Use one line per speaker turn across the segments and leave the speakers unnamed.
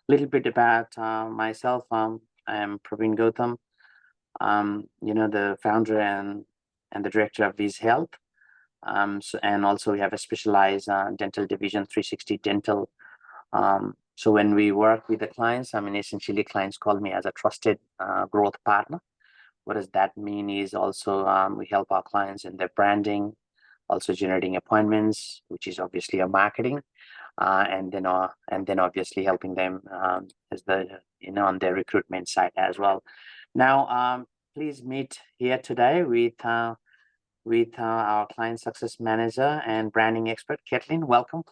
little bit about myself. I am Praveen Gautam. The founder and the director of Viz Health. And also we have a specialized dental division, 360 Dental. So when we work with the clients, essentially clients call me as a trusted growth partner. What does that mean is also we help our clients in their branding, also generating appointments, which is obviously a marketing, and then obviously helping them as the on their recruitment side as well. Now, please meet here today with our client success manager and branding expert, Kathleen. Welcome.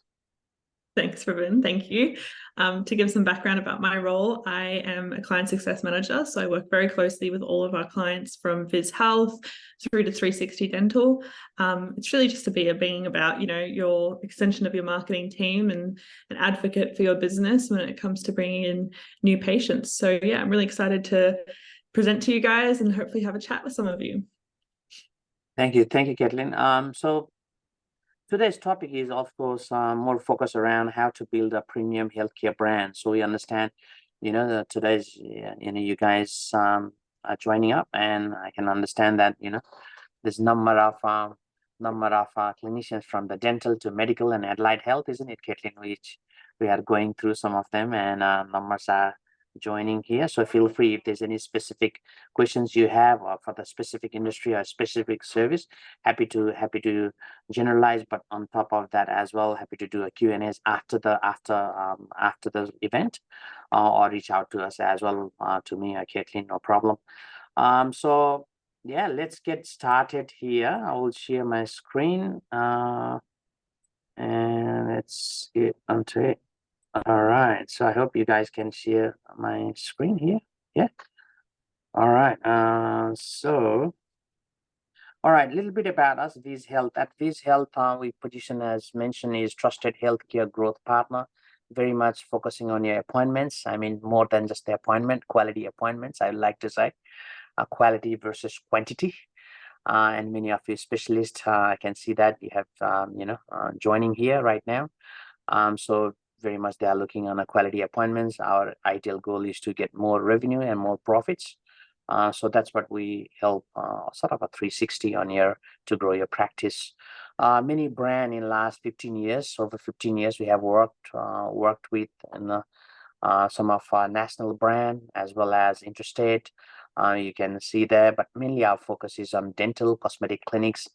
Thanks, Praveen. Thank you. To give some background about my role, I am a client success manager. So I work very closely with all of our clients from Viz Health through to 360 Dental. It's really just being about, your extension of your marketing team and an advocate for your business when it comes to bringing in new patients. So yeah, I'm really excited to present to you guys and hopefully have a chat with some of you.
Thank you, Kathleen. So today's topic is, of course, more focused around how to build a premium healthcare brand. So we understand, that today's, you guys are joining up, and I can understand that, there's number of clinicians from the dental to medical and allied health, isn't it, Caitlin? Which we are going through some of them, and numbers are joining here. So feel free if there's any specific questions you have or for the specific industry or specific service. Happy to generalize, but on top of that as well, happy to do a Q&As after the event, or reach out to us as well, to me or Caitlin, no problem. So yeah, let's get started here. I will share my screen, and let's get onto it. All right, so I hope you guys can share my screen here. Yeah. All right. All right, a little bit about us, Viz Health. At Viz Health, we position, as mentioned, is trusted healthcare growth partner, very much focusing on your appointments. More than just the appointment, quality appointments, I would like to say, quality versus quantity. And many of you specialists, I can see that you have, joining here right now. So very much they are looking on a quality appointments. Our ideal goal is to get more revenue and more profits. So that's what we help, sort of a 360 on here to grow your practice. Many brand in last 15 years, over 15 years, we have worked with some of our national brand as well as interstate. You can see there, but mainly our focus is on dental, cosmetic clinics,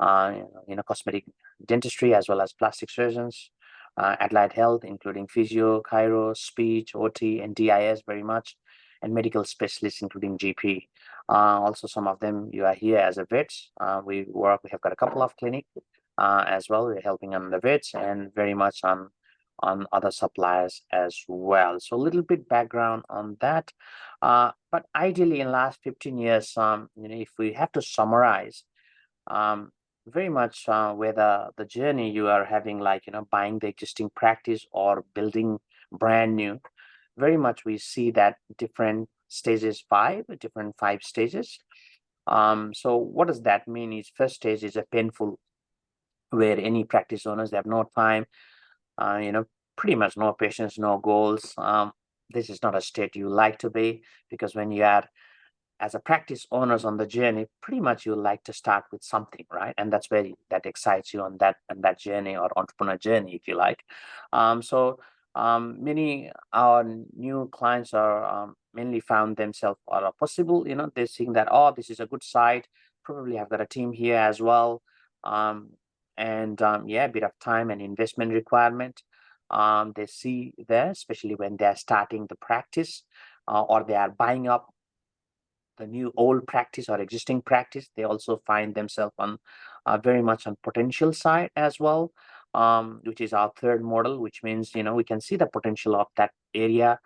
cosmetic dentistry as well as plastic surgeons. Allied health, including physio, chiro, speech, OT, and DIS very much, and medical specialists, including GP. Also, some of them you are here as a vet. We have got a couple of clinics as well. We're helping on the vets and very much on other suppliers as well. So a little bit background on that. But ideally, in last 15 years, if we have to summarize, very much whether the journey you are having, like buying the existing practice or building brand new, very much we see that different different five stages. So what does that mean is, first stage is a painful, where any practice owners, they have no time, pretty much no patience, no goals. This is not a state you like to be, because when you are as a practice owners on the journey, pretty much you like to start with something, right? And that's where that excites you on that journey, or entrepreneur journey, if you like. Many our new clients are mainly found themselves are possible, they're seeing that, oh, this is a good site, probably have got a team here as well. Yeah, a bit of time and investment requirement. They see there, especially when they're starting the practice, or they are buying up the new old practice or existing practice. They also find themselves on very much on potential side as well, which is our third model, which means we can see the potential of that area,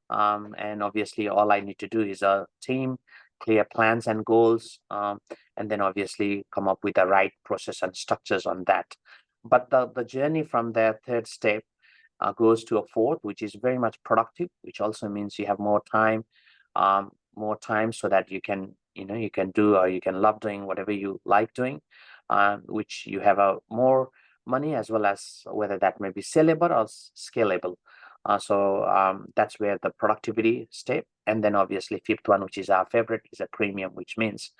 and obviously all I need to do is a team, clear plans and goals, and then obviously come up with the right process and structures on that. But the journey from the third step goes to a fourth, which is very much productive, which also means you have more time, so that you can do, or you can love doing whatever you like doing, which you have a more money, as well as whether that may be sellable or scalable. So that's where the productivity step. And then obviously fifth one, which is our favorite, is a premium, which means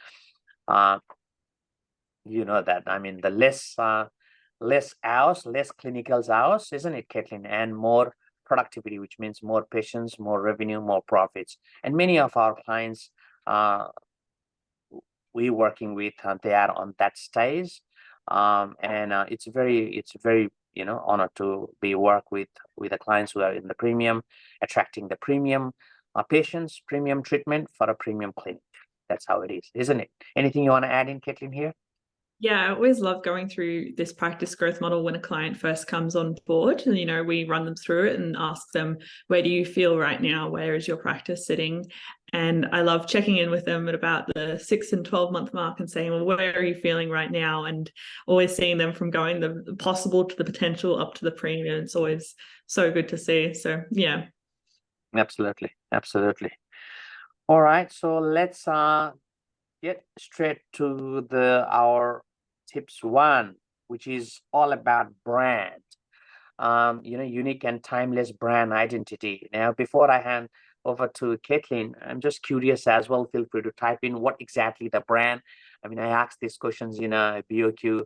you know that, I mean, the less hours, less clinicals hours, isn't it, Caitlin? And more productivity, which means more patients, more revenue, more profits. And many of our clients we working with, they are on that stage. And it's very honored to be work with the clients who are in the premium, attracting the premium patients, premium treatment for a premium clinic. That's how it is, isn't it? Anything you want to add in, Caitlin, here?
Yeah, I always love going through this practice growth model when a client first comes on board. And, we run them through it and ask them, where do you feel right now? Where is your practice sitting? And I love checking in with them at about the 6 and 12-month mark and saying, well, where are you feeling right now? And always seeing them from going the possible to the potential up to the premium. It's always so good to see. So, yeah.
Absolutely. Absolutely. All right. So let's get straight to our tips one, which is all about brand. Unique and timeless brand identity. Now, before I hand over to Caitlin, I'm just curious as well. Feel free to type in what exactly the brand. I mean, I asked these questions in a BOQ,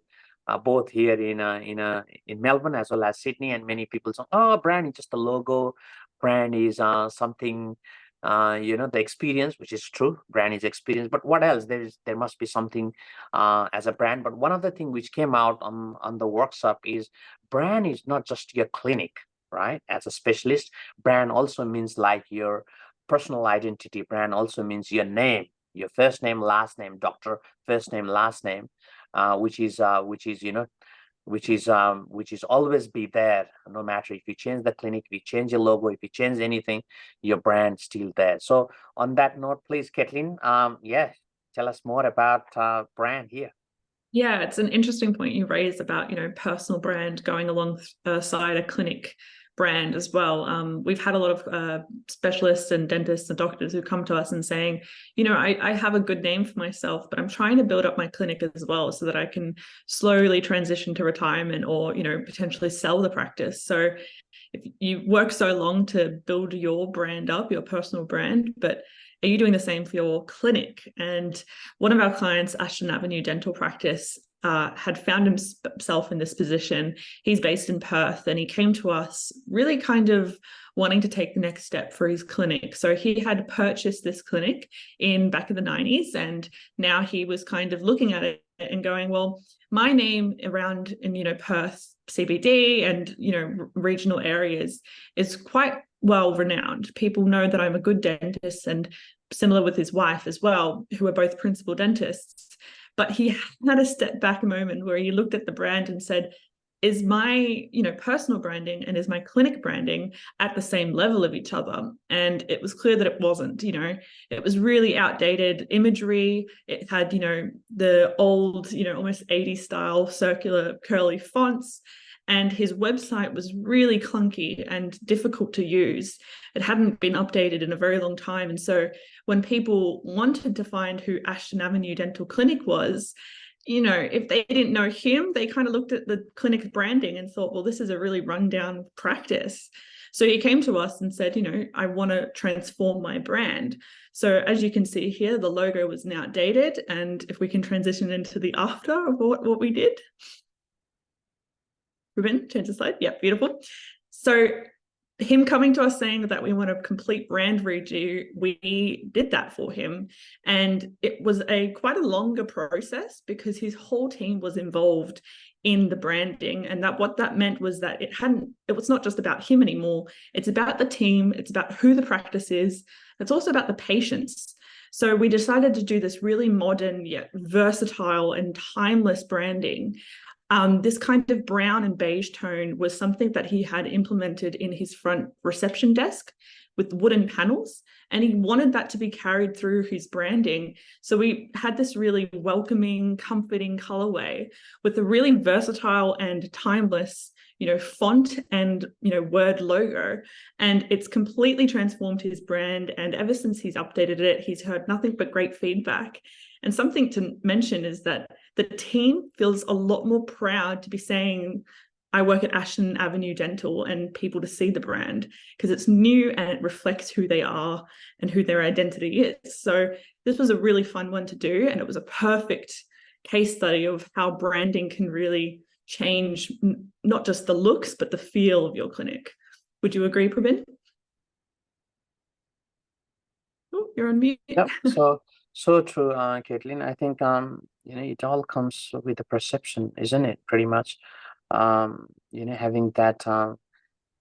both here in Melbourne as well as Sydney, and many people say, "Oh, brand is just a logo. Brand is something." The experience, which is true, brand is experience, but what else? There must be something as a brand. But one of the things which came out on the workshop is brand is not just your clinic, right? As a specialist, brand also means like your personal identity. Brand also means your name, your first name, last name, doctor, first name, last name, which is always be there, no matter if you change the clinic, if you change your logo, if you change anything, your brand still there. So on that note, please, Caitlin, tell us more about brand here.
Yeah, it's an interesting point you raised about, personal brand going alongside a clinic brand as well. We've had a lot of specialists and dentists and doctors who come to us and saying, I have a good name for myself, but I'm trying to build up my clinic as well so that I can slowly transition to retirement or, potentially sell the practice. So if you work so long to build your brand up, your personal brand, but are you doing the same for your clinic? And one of our clients, Ashton Avenue Dental Practice, had found himself in this position. He's based in Perth, and he came to us really kind of wanting to take the next step for his clinic. So he had purchased this clinic back in the 90s, and now he was kind of looking at it and going, well, my name around in Perth CBD and regional areas is quite well renowned. People know that I'm a good dentist, and similar with his wife as well, who are both principal dentists. But he had a step back moment where he looked at the brand and said, is my personal branding and is my clinic branding at the same level of each other? And it was clear that it wasn't. It was really outdated imagery. It had the old almost 80s style circular curly fonts, and his website was really clunky and difficult to use. It hadn't been updated in a very long time. And so when people wanted to find who Ashton Avenue Dental Clinic was, if they didn't know him, they kind of looked at the clinic branding and thought, well, this is a really rundown practice. So he came to us and said, I want to transform my brand. So as you can see here, the logo was now dated. And if we can transition into the after of what we did. Ruben, change the slide. Yeah, beautiful. So him coming to us saying that we want a complete brand redo, we did that for him. And it was quite a longer process because his whole team was involved in the branding. And what that meant was that it was not just about him anymore. It's about the team. It's about who the practice is. It's also about the patients. So we decided to do this really modern yet versatile and timeless branding. This kind of brown and beige tone was something that he had implemented in his front reception desk with wooden panels, and he wanted that to be carried through his branding. So we had this really welcoming, comforting colorway with a really versatile and timeless, font and, word logo. And it's completely transformed his brand. And ever since he's updated it, he's heard nothing but great feedback. And something to mention is that the team feels a lot more proud to be saying I work at Ashton Avenue Dental, and people to see the brand because it's new and it reflects who they are and who their identity is. So this was a really fun one to do, and it was a perfect case study of how branding can really change not just the looks but the feel of your clinic. Would you agree, Prabin? Oh, you're on mute.
Yep. So true, Caitlin. I think it all comes with the perception, isn't it? Pretty much. Having that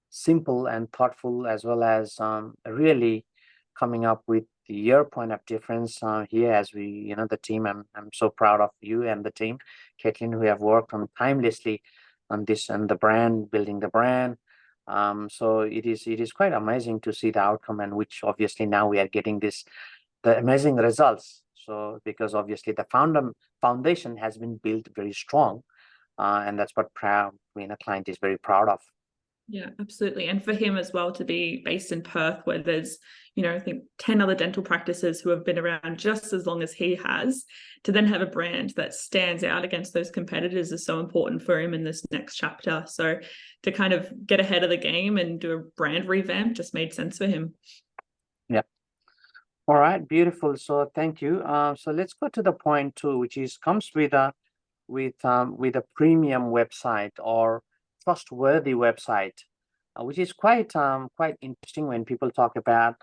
simple and thoughtful, as well as really coming up with your point of difference here. As the team, I'm so proud of you and the team, Caitlin, who have worked on timelessly on this and the brand, building the brand. So it is quite amazing to see the outcome, and which obviously now we are getting the amazing results. So because obviously the foundation has been built very strong, and that's what client is very proud of.
Yeah, absolutely. And for him as well to be based in Perth, where there's, I think 10 other dental practices who have been around just as long as he has, to then have a brand that stands out against those competitors is so important for him in this next chapter. So to kind of get ahead of the game and do a brand revamp just made sense for him.
Yeah. All right, beautiful. So thank you. So let's go to the point two, which is comes with a premium website or trustworthy website, which is quite interesting when people talk about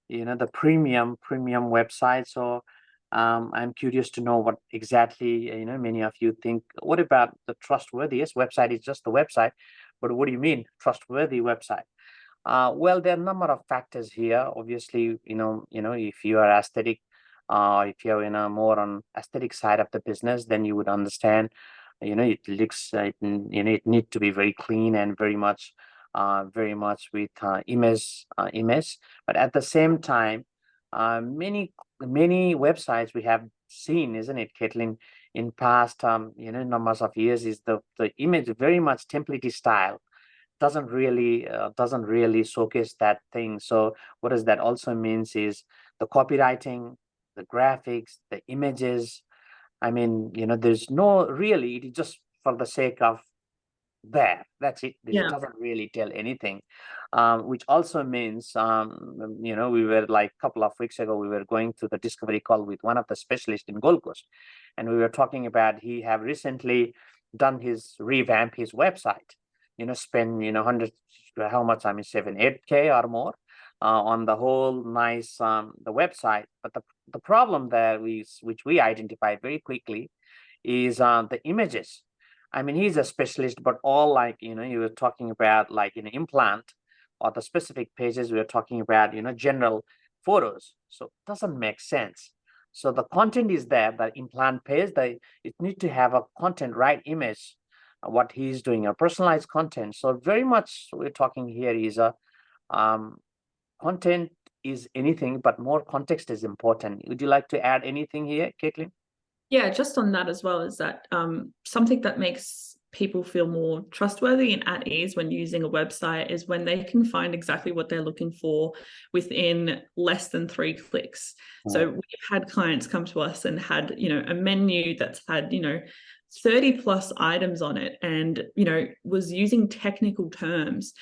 the premium website. So I'm curious to know what exactly many of you think. What about the trustworthy? Yes, website is just the website, but what do you mean trustworthy website? Well, there are a number of factors here. Obviously, if you are aesthetic, if you're in a more on aesthetic side of the business, then you would understand. It looks, it need to be very clean and very much with image. But at the same time, many websites we have seen, isn't it, Caitlin, in past numbers of years, is the image very much template style, doesn't really showcase that thing. So what does that also means is the copywriting, the graphics, the images. I mean, there's no really, it is just for the sake of that's it. This
Yeah.
doesn't really tell anything, which also means we were like a couple of weeks ago, we were going to the discovery call with one of the specialists in Gold Coast, and we were talking about he have recently done his revamp his website, spend hundreds, how much, I mean 7-8K or more on the whole nice the website. But the problem there which we identified very quickly is the images. I mean, he's a specialist, but all like, you were talking about like in implant or the specific pages, we were talking about, general photos. So it doesn't make sense. So the content is there, the implant page, it need to have a content, right image, what he's doing, a personalized content. So very much we're talking here is a content is anything, but more context is important. Would you like to add anything here, Caitlin?
Yeah, just on that as well, is that something that makes people feel more trustworthy and at ease when using a website is when they can find exactly what they're looking for within less than 3 clicks. So we've had clients come to us and had, a menu that's had, 30 plus items on it and, was using technical terms.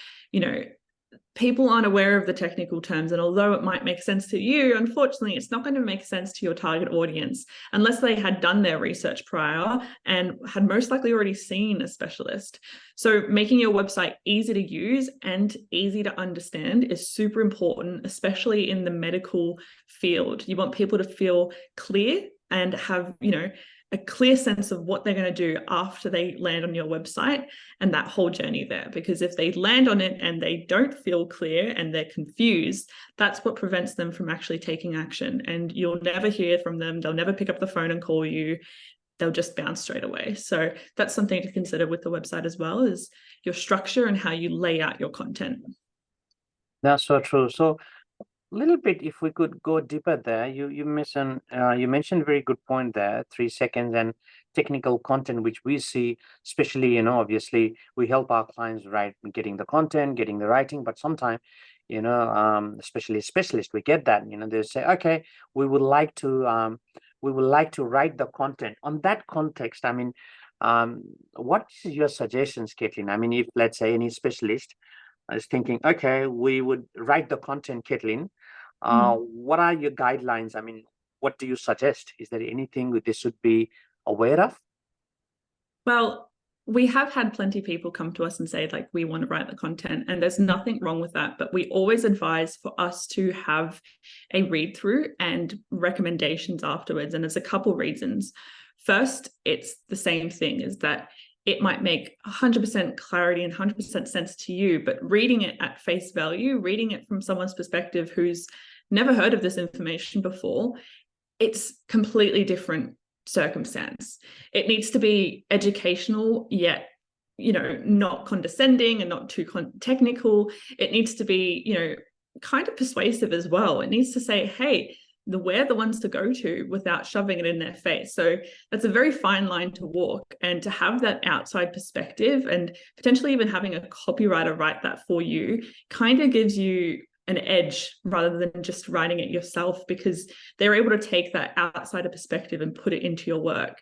People aren't aware of the technical terms, and although it might make sense to you, unfortunately it's not going to make sense to your target audience unless they had done their research prior and had most likely already seen a specialist. So making your website easy to use and easy to understand is super important, especially in the medical field. You want people to feel clear and have a clear sense of what they're going to do after they land on your website and that whole journey there. Because if they land on it and they don't feel clear and they're confused, that's what prevents them from actually taking action. And you'll never hear from them. They'll never pick up the phone and call you. They'll just bounce straight away. So that's something to consider with the website as well, is your structure and how you lay out your content.
That's so true. So little bit, if we could go deeper there, you mentioned very good point there, 3 seconds and technical content, which we see, especially, obviously we help our clients write, getting the content, getting the writing, but sometimes, especially specialists, we get that, they say, okay, we would like to write the content on that context. I mean, What is your suggestions, Caitlin? I mean, if let's say any specialist is thinking, okay, we would write the content, Caitlin, what are your guidelines? I mean, what do you suggest? Is there anything that they should be aware of?
Well, we have had plenty of people come to us and say, like, we want to write the content, and there's nothing wrong with that. But we always advise for us to have a read through and recommendations afterwards. And there's a couple reasons. First, it's the same thing, is that it might make 100% clarity and 100% sense to you, but reading it at face value, reading it from someone's perspective who's never heard of this information before, it's completely different circumstance. It needs to be educational, yet, you know, not condescending and not too technical. It needs to be, you know, kind of persuasive as well. It needs to say, hey, we're the ones to go to, without shoving it in their face. So that's a very fine line to walk, and to have that outside perspective and potentially even having a copywriter write that for you kind of gives you an edge rather than just writing it yourself, because they're able to take that outsider perspective and put it into your work.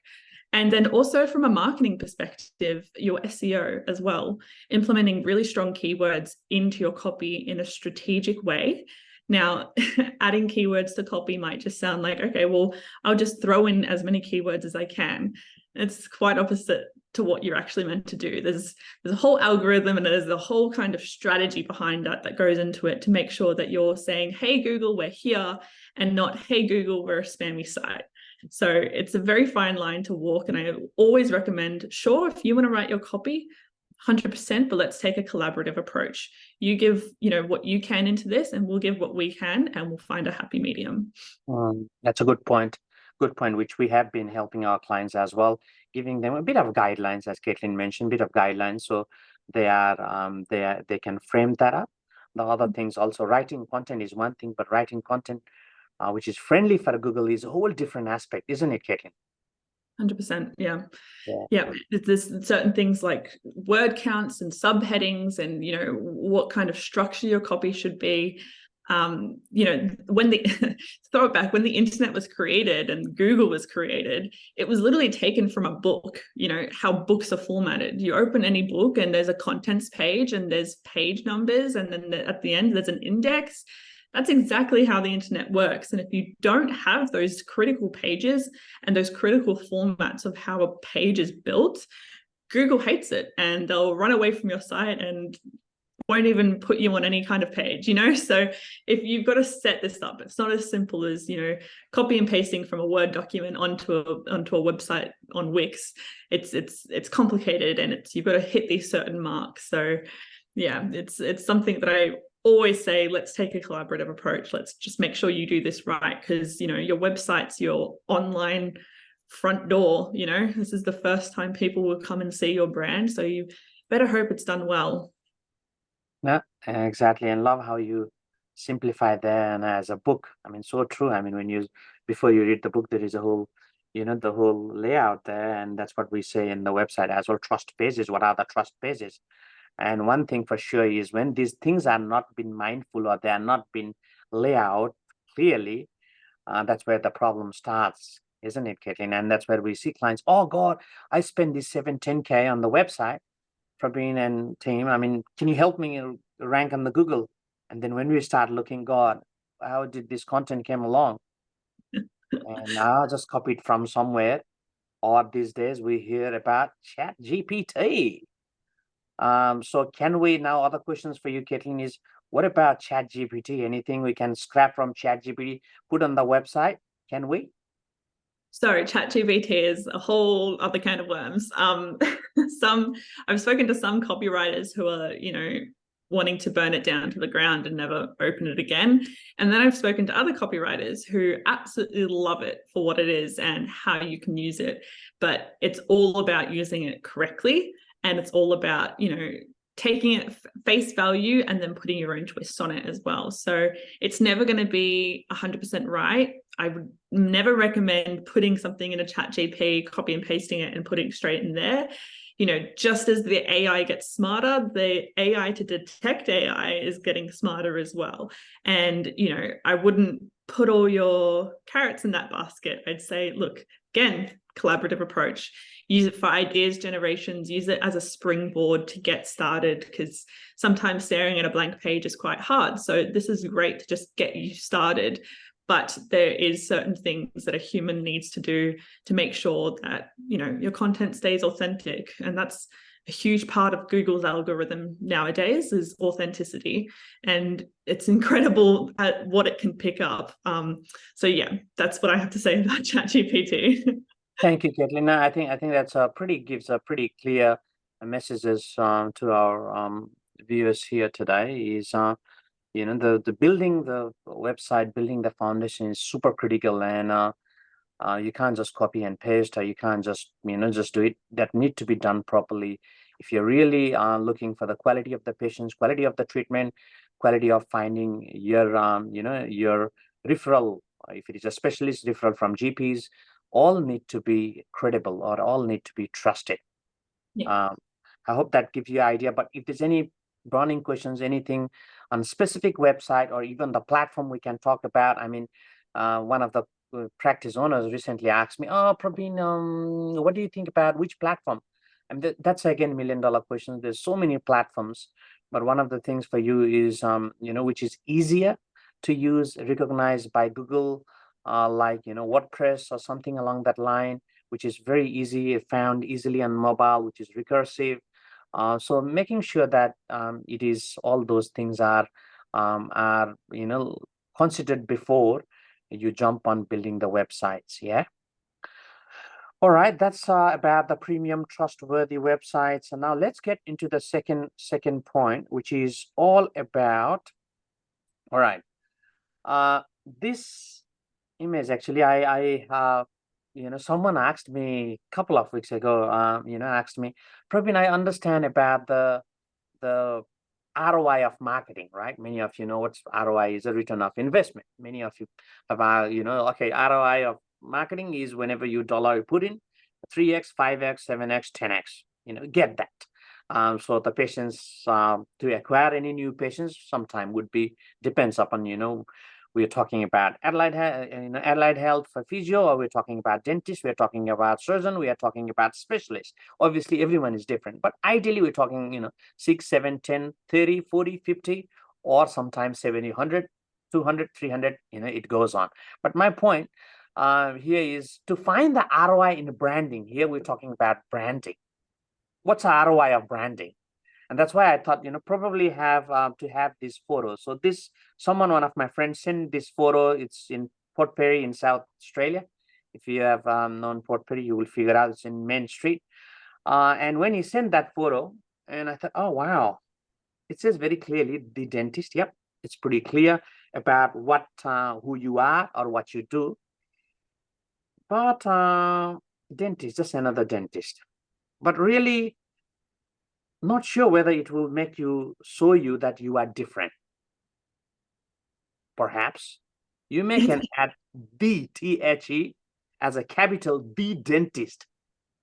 And then also from a marketing perspective, your SEO as well, implementing really strong keywords into your copy in a strategic way. Now, adding keywords to copy might just sound like, okay, well, I'll just throw in as many keywords as I can. It's quite opposite to what you're actually meant to do. There's a whole algorithm and there's a whole kind of strategy behind that goes into it to make sure that you're saying, hey, Google, we're here, and not, hey, Google, we're a spammy site. So it's a very fine line to walk. And I always recommend, sure, if you want to write your copy, 100%, but let's take a collaborative approach. You give, you know, what you can into this, and we'll give what we can, and we'll find a happy medium.
That's a good point. Good point, which we have been helping our clients as well, giving them a bit of guidelines, as Caitlin mentioned, bit of guidelines, so they can frame that up. The other things also, writing content is one thing, but writing content which is friendly for Google is a whole different aspect, isn't it, Caitlin?
100%. Yeah. There's certain things like word counts and subheadings, and, you know, what kind of structure your copy should be. You know, when the throw it back, when the internet was created and Google was created, it was literally taken from a book. You know how books are formatted. You open any book and there's a contents page and there's page numbers, and then at the end there's an index. That's exactly how the internet works. And if you don't have those critical pages and those critical formats of how a page is built, Google hates it, and they'll run away from your site and won't even put you on any kind of page, you know? So if you've got to set this up, it's not as simple as, you know, copy and pasting from a Word document onto a website on Wix. It's complicated, and you've got to hit these certain marks. So yeah, it's something that I always say, let's take a collaborative approach. Let's just make sure you do this right, because, you know, your website's your online front door. You know, this is the first time people will come and see your brand, so you better hope it's done well.
Yeah, exactly. And love how you simplify there, and as a book. I mean, so true. I mean, before you read the book, there is a whole, you know, the whole layout there, and that's what we say in the website as well. Trust pages. What are the trust pages? And one thing for sure is, when these things are not been mindful, or they are not been laid out clearly, that's where the problem starts, isn't it, Caitlin? And that's where we see clients, oh God, I spent this 7-10K on the website for being and team. I mean, can you help me rank on the Google? And then when we start looking, God, how did this content came along? And I just copied from somewhere. Or these days we hear about Chat GPT. So can we now, other questions for you, Caitlin, is what about Chat GPT? Anything we can scrap from Chat GPT, put on the website? Can we?
So ChatGPT is a whole other can of worms. I've spoken to some copywriters who are, you know, wanting to burn it down to the ground and never open it again. And then I've spoken to other copywriters who absolutely love it for what it is and how you can use it. But it's all about using it correctly. And it's all about, you know, taking it face value and then putting your own twist on it as well. So it's never going to be 100% right. I would never recommend putting something in a chat GP, copy and pasting it and putting it straight in there. You know, just as the AI gets smarter, the AI to detect AI is getting smarter as well. And, you know, I wouldn't put all your carrots in that basket. I'd say, look, again, collaborative approach. Use it for ideas generations, use it as a springboard to get started, because sometimes staring at a blank page is quite hard. So this is great to just get you started. But there is certain things that a human needs to do to make sure that, you know, your content stays authentic. And that's a huge part of Google's algorithm nowadays, is authenticity. And it's incredible at what it can pick up. So yeah, that's what I have to say about ChatGPT.
Thank you, Caitlin. I think that's gives a pretty clear messages to our viewers here today. Is the building the website, building the foundation is super critical, and you can't just copy and paste, or you can't just just do it. That need to be done properly. If you're really looking for the quality of the patients, quality of the treatment, quality of finding your your referral, if it is a specialist referral from GPs, all need to be credible, or all need to be trusted.
Yeah.
I hope that gives you an idea. But if there's any burning questions, anything on specific website or even the platform we can talk about. I mean, one of the practice owners recently asked me, "Oh, Praveen, what do you think about which platform?" And that's again $1 million question. There's so many platforms, but one of the things for you is which is easier to use, recognized by Google, like WordPress or something along that line, which is very easy, found easily on mobile, which is recursive. So making sure that it is all those things are considered before you jump on building the websites. Yeah. All right, that's about the premium trustworthy websites. And now let's get into the second point, which is all about. All right, this image actually, I someone asked me a couple of weeks ago. Asked me, Praveen, I understand about the ROI of marketing, right? Many of you know what's ROI is, a return of investment. Many of you have, okay, ROI of marketing is whenever you dollar you put in, 3x, 5x, 7x, 10x, get that. So the patients, to acquire any new patients sometime would be, depends upon, we're talking about allied health for physio, or we're talking about dentist, we're talking about surgeon, we are talking about specialist. Obviously, everyone is different, but ideally we're talking, 6, 7, 10, 30, 40, 50, or sometimes 70, 100, 200, 300, it goes on. But my point here is to find the ROI in branding. Here we're talking about branding. What's the ROI of branding? And that's why I thought, probably have to have this photo. So one of my friends sent this photo. It's in Port Perry in South Australia. If you have known Port Perry, you will figure out it's in Main Street. And when he sent that photo, and I thought, oh, wow, it says very clearly the dentist. Yep, it's pretty clear about who you are or what you do. But dentist, just another dentist. But really, not sure whether it will make you show you that you are different. Perhaps you can add DTHE as a capital D dentist.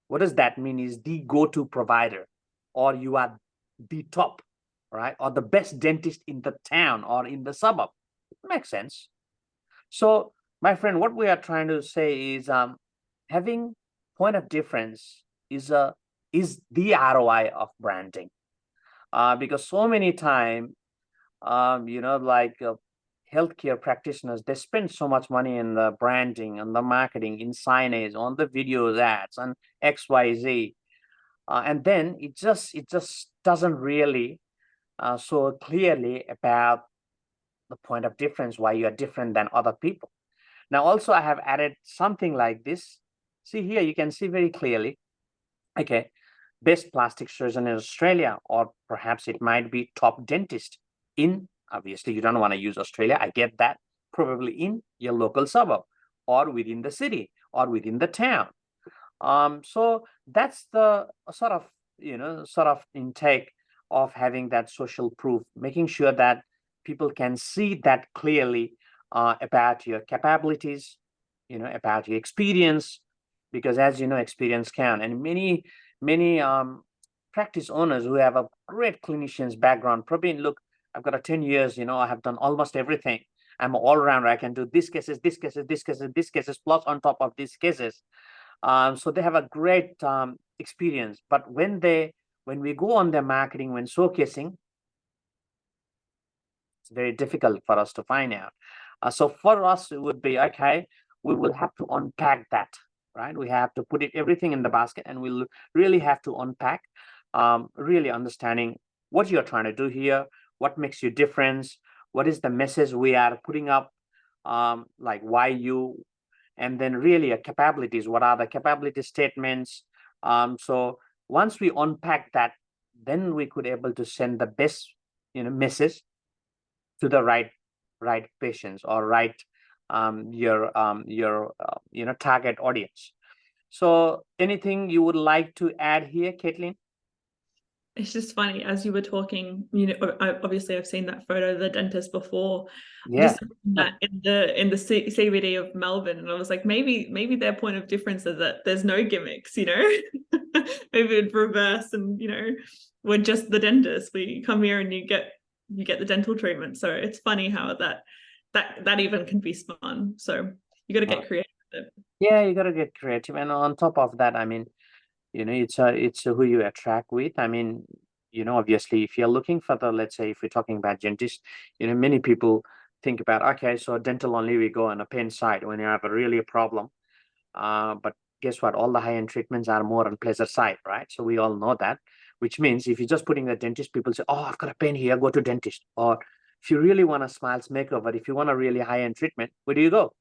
What does that mean? Is the go-to provider, or you are the top, right? Or the best dentist in the town or in the suburb. It makes sense. So, my friend, what we are trying to say is having point of difference is the ROI of branding. Because so many times, like healthcare practitioners, they spend so much money in the branding, on the marketing, in signage, on the videos, ads, on XYZ, and then it just doesn't really show clearly about the point of difference, why you are different than other people. Now, also, I have added something like this. See here, you can see very clearly. Okay, best plastic surgeon in Australia, or perhaps it might be top dentist in, obviously you don't want to use Australia, I get that, probably in your local suburb or within the city or within the town. So that's the sort of intake of having that social proof, making sure that people can see that clearly about your capabilities, about your experience, because as you know, experience can. And many practice owners who have a great clinician's background, probably look, I've got 10 years, I have done almost everything. I'm an all-rounder. I can do these cases, this cases, this cases, this cases, plus on top of these cases. So they have a great experience. But when we go on their marketing, when showcasing, it's very difficult for us to find out. So for us, it would be, okay, we will have to unpack that, right? We have to put everything in the basket, and we'll really have to unpack, really understanding what you're trying to do here, what makes you different, what is the message we are putting up, like why you, and then really capabilities, what are the capability statements. So once we unpack that, then we could able to send the best, message to the right patients, or right your target audience. So anything you would like to add here, Caitlin?
It's just funny, as you were talking, obviously I've seen that photo of the dentist before.
Yeah.
Just that in the CBD of Melbourne, and I was like, maybe their point of difference is that there's no gimmicks, maybe in reverse, and we're just the dentist. We come here and you get the dental treatment. So it's funny how that even can be spun. So you got to get creative with it.
Yeah, you got to get creative, and on top of that, I mean, it's who you attract with. I mean, obviously, if you're looking for let's say, if we're talking about dentists, many people think about, okay, so dental only, we go on a pain side when you have a problem. But guess what? All the high-end treatments are more on pleasure side, right? So we all know that, which means if you're just putting the dentist, people say, oh, I've got a pain here, go to dentist. Or if you really want a smiles makeover, if you want a really high-end treatment, where do you go?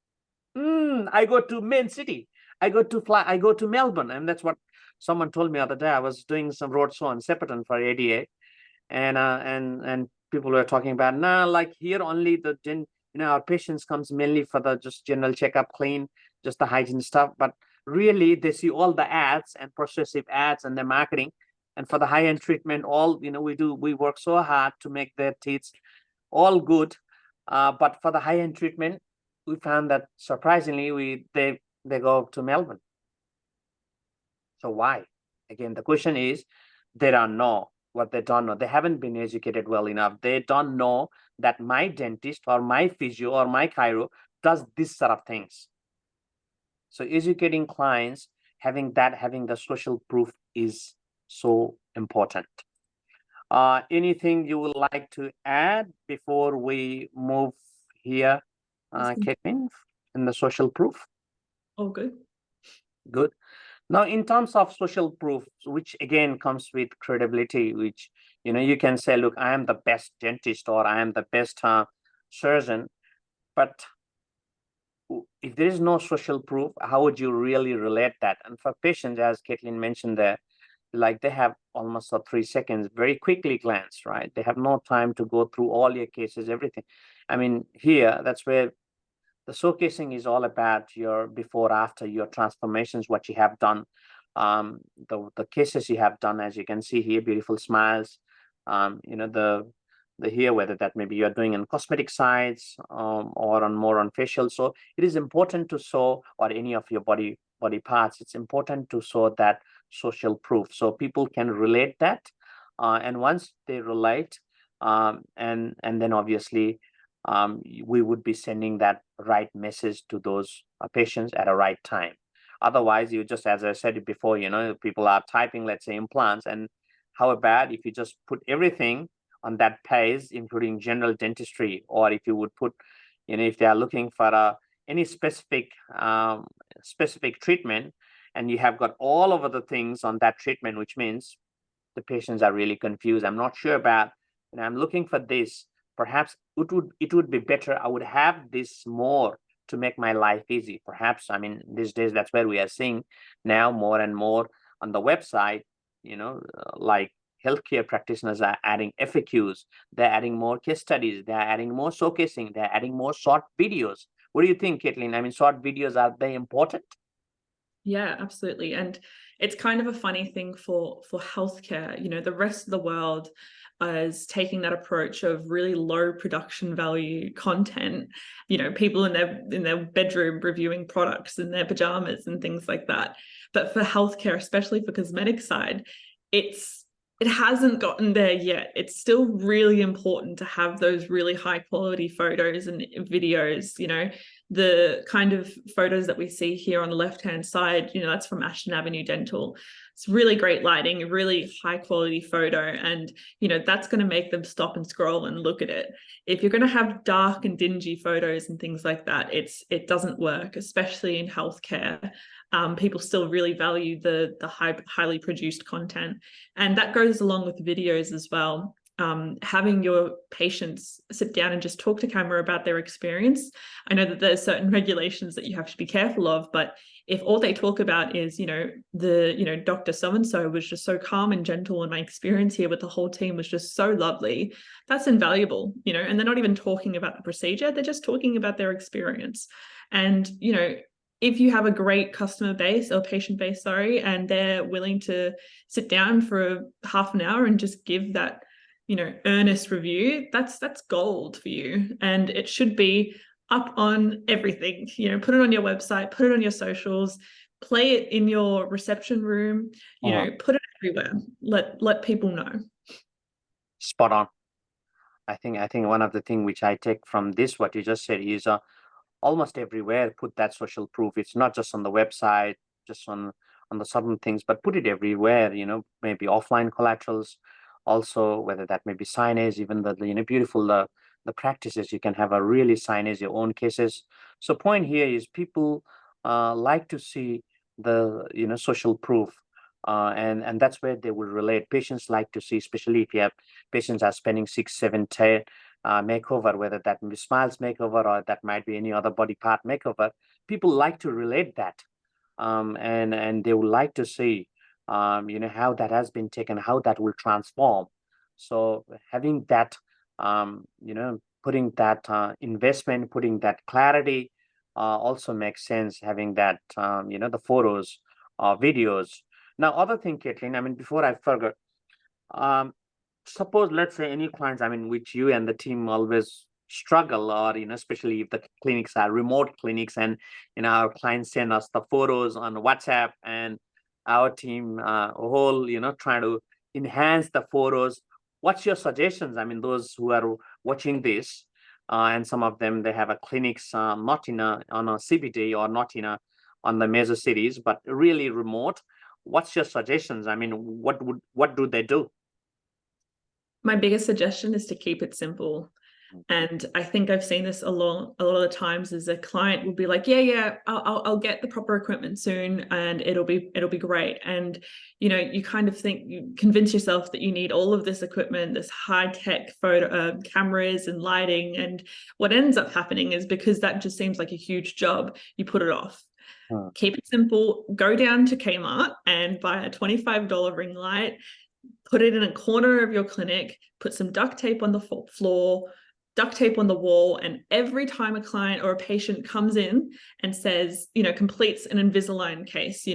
I go to main city. I go to Melbourne. And that's what someone told me the other day. I was doing some road show on Shepparton for ADA, and people were talking about, like here only our patients comes mainly for the just general checkup, clean, just the hygiene stuff. But really, they see all the ads and persuasive ads and the marketing. And for the high-end treatment, all we work so hard to make their teeth all good. But for the high-end treatment, we found that surprisingly, they go to Melbourne. So why? Again, the question is, they don't know what they don't know. They haven't been educated well enough. They don't know that my dentist or my physio or my chiro does this sort of things. So educating clients, having the social proof is so important. Anything you would like to add before we move here, Caitlin, in the social proof?
Oh, good.
Good. Now, in terms of social proof, which again comes with credibility, which you can say, look, I am the best dentist, or I am the best surgeon. But if there is no social proof, how would you really relate that? And for patients, as Caitlin mentioned there, like they have almost 3 seconds, very quickly glance, right? They have no time to go through all your cases, everything. I mean, here, that's where the showcasing is all about your before, after, your transformations, what you have done, the cases you have done, as you can see here, beautiful smiles, the here, whether that maybe you're doing on cosmetic sides, or on more on facial. So it is important to show, or any of your body parts, it's important to show that social proof so people can relate that. And once they relate, and then obviously, we would be sending that right message to those patients at a right time. Otherwise, you just, as I said it before, people are typing, let's say, implants, and how about if you just put everything on that page, including general dentistry, or if you would put, if they are looking for any specific treatment, and you have got all of the things on that treatment, which means the patients are really confused. I'm not sure about, I'm looking for this. Perhaps it would be better, I would have this more to make my life easy. Perhaps, I mean, these days, that's where we are seeing now more and more on the website, like healthcare practitioners are adding FAQs, they're adding more case studies, they're adding more showcasing, they're adding more short videos. What do you think, Caitlin? I mean, short videos, are they important?
Yeah, absolutely. And it's kind of a funny thing for healthcare. The rest of the world is taking that approach of really low production value content. People in their bedroom reviewing products in their pajamas and things like that. But for healthcare, especially for cosmetic side, it hasn't gotten there yet. It's still really important to have those really high quality photos and videos, the kind of photos that we see here on the left-hand side, that's from Ashton Avenue Dental. It's really great lighting, a really high quality photo, and that's going to make them stop and scroll and look at it. If you're going to have dark and dingy photos and things like that, it doesn't work, especially in healthcare. People still really value the highly produced content, and that goes along with videos as well. Having your patients sit down and just talk to camera about their experience. I know that there's certain regulations that you have to be careful of, but if all they talk about is, Dr. So-and-so was just so calm and gentle, and my experience here with the whole team was just so lovely, that's invaluable, and they're not even talking about the procedure, they're just talking about their experience. And, if you have a great customer base or patient base, and they're willing to sit down for half an hour and just give that, earnest review, that's gold for you. And it should be up on everything, put it on your website, put it on your socials, play it in your reception room, put it everywhere. Let people know.
Spot on. I think one of the things which I take from this, what you just said, is almost everywhere put that social proof. It's not just on the website, just on the certain things, but put it everywhere, maybe offline collaterals also, whether that may be signage, even the beautiful the practices. You can have a really signage your own cases. So point here is people like to see the social proof, and that's where they will relate. Patients like to see, especially if you have patients are spending 6, 7, 10 makeover, whether that may be smiles makeover or that might be any other body part makeover. People like to relate that, and they would like to see how that has been taken, how that will transform. So having that putting that investment, putting that clarity also makes sense, having that the photos, videos. Now, other thing, Caitlin, I mean, before I forget, suppose, let's say, any clients, I mean, which you and the team always struggle, or especially if the clinics are remote clinics, and our clients send us the photos on WhatsApp, and our team whole trying to enhance the photos. What's your suggestions? I mean, those who are watching this, and some of them, they have a clinics not on a CBD, or not on the major cities, but really remote. What's your suggestions? I mean, what do they do?
My biggest suggestion is to keep it simple. And I think I've seen this a lot of the times, is a client will be like, yeah, I'll get the proper equipment soon, and it'll be great. And you kind of think, you convince yourself that you need all of this equipment, this high-tech photo cameras and lighting, and what ends up happening is, because that just seems like a huge job, you put it off. Keep it simple. Go down to Kmart and buy a $25 ring light, put it in a corner of your clinic, put some duct tape on the floor, duct tape on the wall, and every time a client or a patient comes in and says, completes an Invisalign case,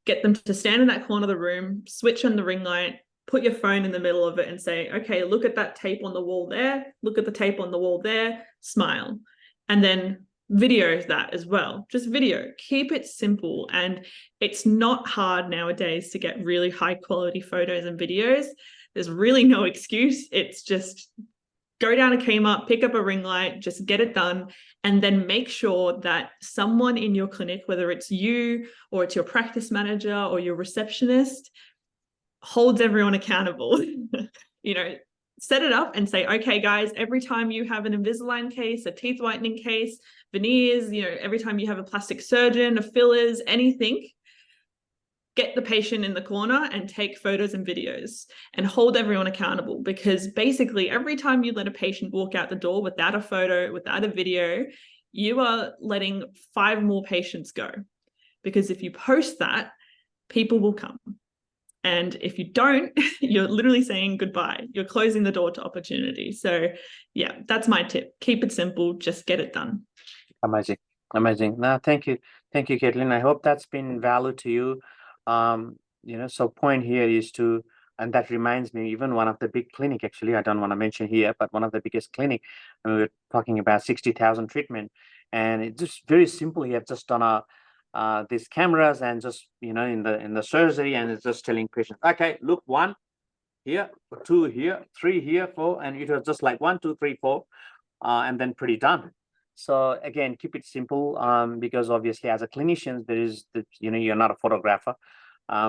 get them to stand in that corner of the room, switch on the ring light, put your phone in the middle of it and say, okay, look at that tape on the wall there, look at the tape on the wall there, smile. And then video that as well. Just video. Keep it simple. And it's not hard nowadays to get really high quality photos and videos. There's really no excuse. It's just go down to Kmart, pick up a ring light, just get it done, and then make sure that someone in your clinic, whether it's you or it's your practice manager or your receptionist, holds everyone accountable. Set it up and say, okay, guys, every time you have an Invisalign case, a teeth whitening case, veneers, every time you have a plastic surgeon, a fillers, anything, get the patient in the corner and take photos and videos and hold everyone accountable. Because basically every time you let a patient walk out the door without a photo, without a video, you are letting 5 more patients go. Because if you post that, people will come. And if you don't, you're literally saying goodbye. You're closing the door to opportunity. So yeah, that's my tip. Keep it simple. Just get it done.
Amazing. No, thank you, Caitlin. I hope that's been value to you. So point here is to, and that reminds me, even one of the big clinic, actually, I don't want to mention here, but one of the biggest clinic, and we were talking about 60,000 treatment, and it's just very simple. You have just done these cameras, and just in the surgery, and it's just telling patients, okay, look, 1 here, 2 here, 3 here, 4, and it was just like 1, 2, 3, 4, and then pretty done. So again, keep it simple, because obviously as a clinician, there is the, you're not a photographer.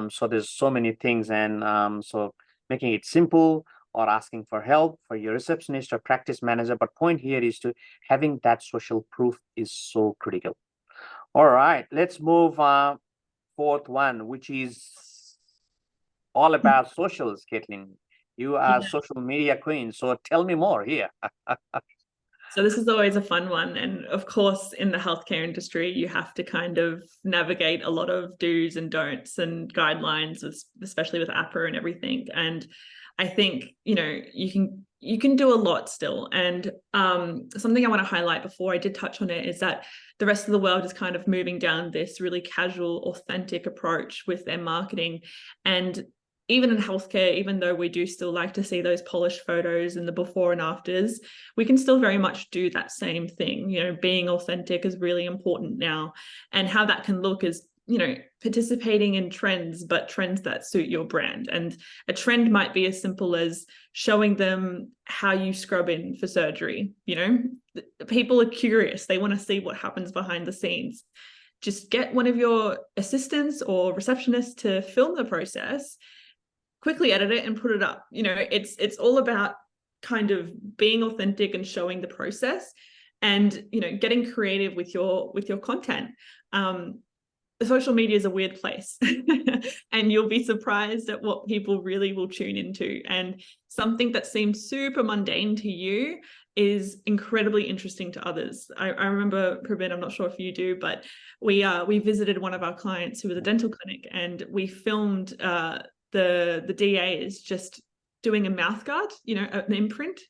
So there's so many things, and so making it simple or asking for help for your receptionist or practice manager. But point here is to having that social proof is so critical. All right, let's move fourth one, which is all about socials, Caitlin. You are
Yeah.
social media queen, so tell me more here.
So this is always a fun one. And of course, in the healthcare industry, you have to kind of navigate a lot of do's and don'ts and guidelines, especially with APRA and everything. And I think, you can do a lot still. And something I want to highlight before I did touch on it is that the rest of the world is kind of moving down this really casual, authentic approach with their marketing. And even in healthcare, even though we do still like to see those polished photos and the before and afters, we can still very much do that same thing. Being authentic is really important now. And how that can look is, participating in trends, but trends that suit your brand. And a trend might be as simple as showing them how you scrub in for surgery. People are curious. They want to see what happens behind the scenes. Just get one of your assistants or receptionists to film the process, quickly edit it and put it up. It's all about kind of being authentic and showing the process, and getting creative with your content. Social media is a weird place and you'll be surprised at what people really will tune into. And something that seems super mundane to you is incredibly interesting to others. I remember, Pravin, I'm not sure if you do, but we visited one of our clients who was a dental clinic, and we filmed the DA is just doing a mouth guard, an imprint.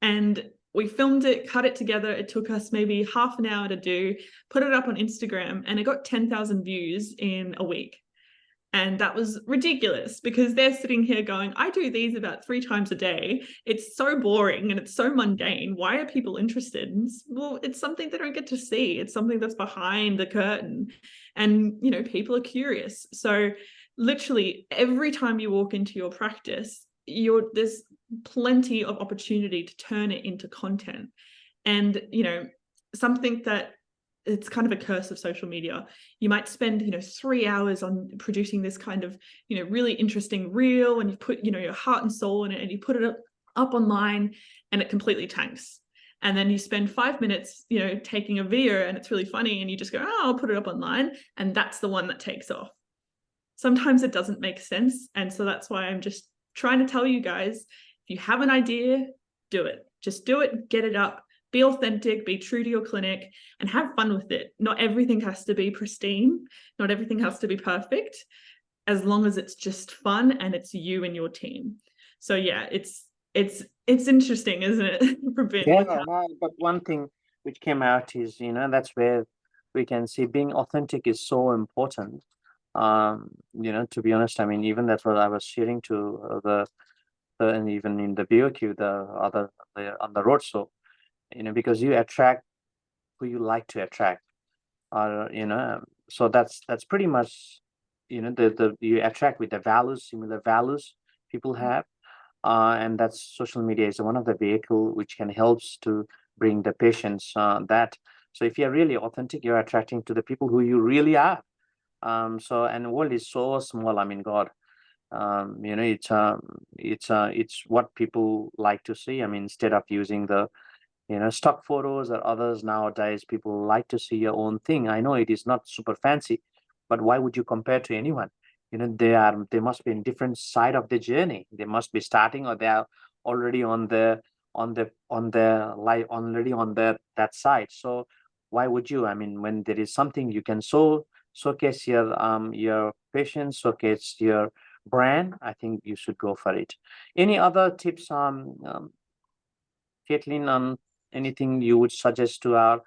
And we filmed it, cut it together. It took us maybe half an hour to do, put it up on Instagram, and it got 10,000 views in a week. And that was ridiculous, because they're sitting here going, I do these about 3 times a day. It's so boring and it's so mundane. Why are people interested? Well, it's something they don't get to see. It's something that's behind the curtain. And, people are curious. So literally every time you walk into your practice, there's plenty of opportunity to turn it into content. And something that it's kind of a curse of social media. You might spend 3 hours on producing this kind of really interesting reel, and you put your heart and soul in it, and you put it up online, and it completely tanks. And then you spend 5 minutes taking a video, and it's really funny, and you just go, oh, I'll put it up online, and that's the one that takes off. Sometimes it doesn't make sense. And so that's why I'm just trying to tell you guys, if you have an idea, do it. Just do it, get it up, be authentic, be true to your clinic, and have fun with it. Not everything has to be pristine. Not everything has to be perfect, as long as it's just fun and it's you and your team. So yeah, it's interesting, isn't it?
Yeah, no, but one thing which came out is, that's where we can see being authentic is so important. To be honest, I mean, even that's what I was sharing to and even in the BOQ, on the road. So, because you attract who you like to attract, or, so that's pretty much, you attract with the values, similar values people have. And that's social media is one of the vehicle which can helps to bring the patients that. So if you're really authentic, you're attracting to the people who you really are. So, and the world is so small. I mean, God, it's what people like to see. I mean, instead of using the stock photos or others nowadays, people like to see your own thing. I know it is not super fancy, but why would you compare to anyone? They must be in different side of the journey. They must be starting, or they are already on the life, already on that side. So why would you? I mean, when there is something you can showcase your patients, showcase your brand, I think you should go for it. Any other tips, Caitlin, on anything you would suggest to our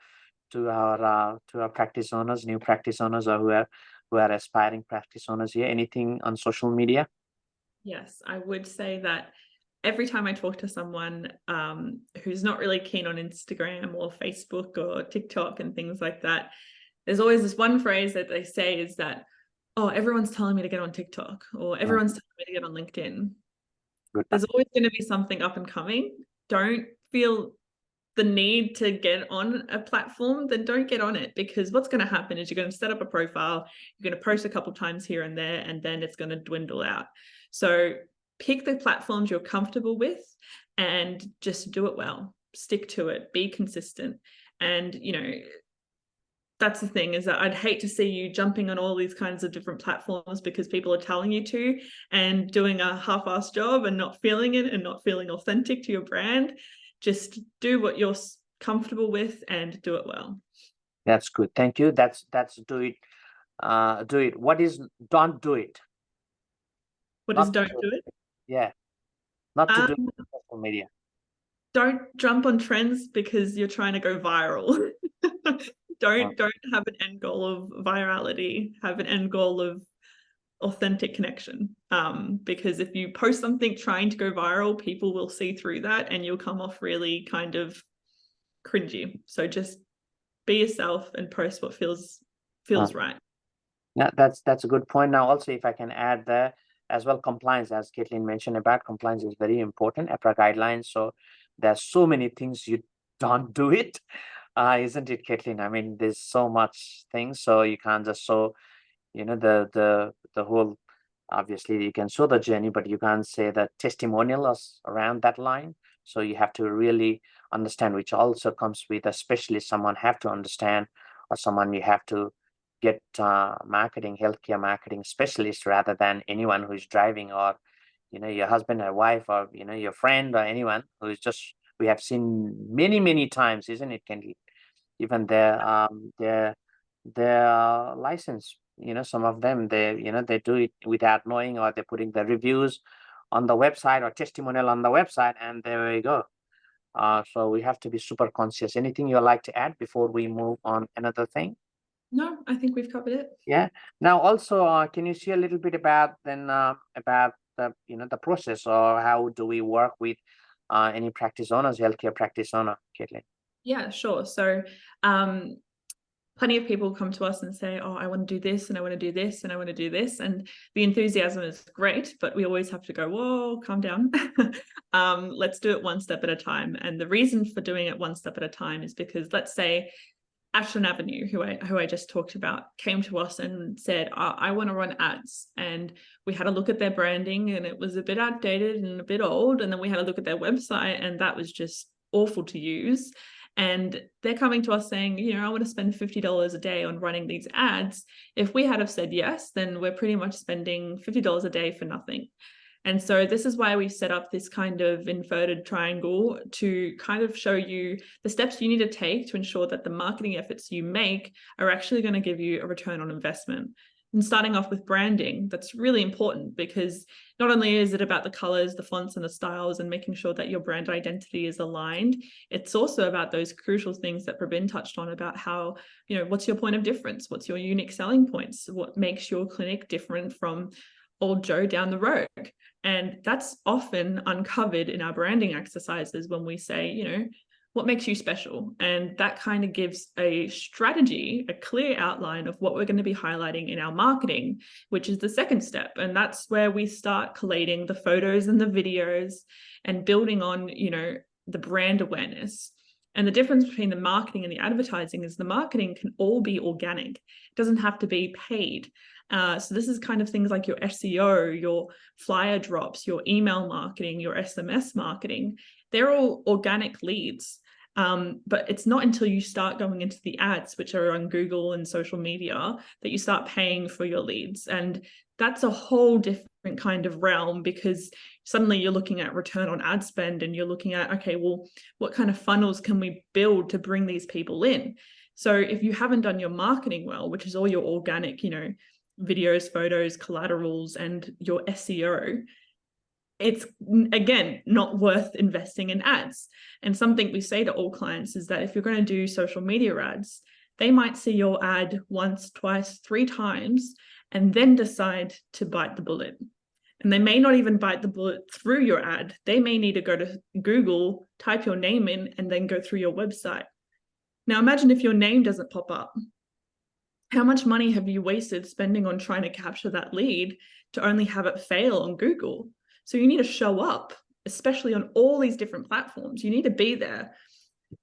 practice owners, new practice owners, or who are aspiring practice owners here? Anything on social media?
Yes, I would say that every time I talk to someone who's not really keen on Instagram or Facebook or TikTok and things like that, there's always this one phrase that they say is that, oh, everyone's telling me to get on TikTok, or everyone's telling me to get on LinkedIn.
Good.
There's always going to be something up and coming. Don't feel the need to get on a platform, then don't get on it, because what's going to happen is you're going to set up a profile, you're going to post a couple times here and there, and then it's going to dwindle out. So pick the platforms you're comfortable with and just do it well. Stick to it, be consistent. And, you know, that's the thing, is that I'd hate to see you jumping on all these kinds of different platforms because people are telling you to, and doing a half-assed job and not feeling it and not feeling authentic to your brand. Just do what you're comfortable with and do it well.
That's good. Thank you. That's do it. Do it. What is don't do it?
What
Not
is don't do it?
Yeah. Not to do
Um,
social media.
Don't jump on trends because you're trying to go viral. Don't have an end goal of virality. Have an end goal of authentic connection. Because if you post something trying to go viral, people will see through that and you'll come off really kind of cringy. So just be yourself and post what feels right.
Yeah, that's a good point. Now, also, if I can add there as well, compliance, as Caitlin mentioned about, compliance is very important. APRA guidelines. So there's so many things you don't do it, isn't it, Caitlin? I mean, there's so much things, so you can't just show, you know, the whole. Obviously, you can show the journey, but you can't say the testimonials around that line. So you have to really understand, which also comes with a specialist. Someone have to understand, or someone you have to get healthcare marketing specialist, rather than anyone who's driving, or your husband or wife, or your friend, or anyone who's just. We have seen many times, isn't it, Kenny? Even their license, some of them, they do it without knowing, or they're putting the reviews on the website or testimonial on the website, and there we go. So we have to be super conscious. Anything you'd like to add before we move on another thing?
No, I think we've covered it.
Yeah. Now, also, can you see a little bit about about the process, or how do we work with any practice owners, healthcare practice owner, Caitlin?
Yeah, sure. So plenty of people come to us and say, oh, I want to do this, and I want to do this, and I want to do this. And the enthusiasm is great, but we always have to go, whoa, calm down. Let's do it one step at a time. And the reason for doing it one step at a time is because, let's say, Ashton Avenue, who I just talked about, came to us and said, I want to run ads. And we had a look at their branding, and it was a bit outdated and a bit old. And then we had a look at their website, and that was just awful to use. And they're coming to us saying, I want to spend $50 a day on running these ads. If we had have said yes, then we're pretty much spending $50 a day for nothing. And so this is why we set up this kind of inverted triangle, to kind of show you the steps you need to take to ensure that the marketing efforts you make are actually going to give you a return on investment. And starting off with branding, that's really important, because not only is it about the colors, the fonts, and the styles, and making sure that your brand identity is aligned, it's also about those crucial things that Pravin touched on, about how, what's your point of difference? What's your unique selling points? What makes your clinic different from old Joe down the road? And that's often uncovered in our branding exercises when we say, what makes you special? And that kind of gives a strategy, a clear outline of what we're going to be highlighting in our marketing, which is the second step. And that's where we start collating the photos and the videos and building on, the brand awareness. And the difference between the marketing and the advertising is the marketing can all be organic. It doesn't have to be paid. So this is kind of things like your SEO, your flyer drops, your email marketing, your SMS marketing. They're all organic leads. But it's not until you start going into the ads, which are on Google and social media, that you start paying for your leads. And that's a whole different kind of realm, because suddenly you're looking at return on ad spend, and you're looking at, okay, well, what kind of funnels can we build to bring these people in? So if you haven't done your marketing well, which is all your organic, videos, photos, collaterals, and your SEO, it's, again, not worth investing in ads. And something we say to all clients is that if you're going to do social media ads, they might see your ad once, twice, 3 times, and then decide to bite the bullet. And they may not even bite the bullet through your ad. They may need to go to Google, type your name in, and then go through your website. Now imagine if your name doesn't pop up. How much money have you wasted spending on trying to capture that lead to only have it fail on Google? So you need to show up, especially on all these different platforms. You need to be there.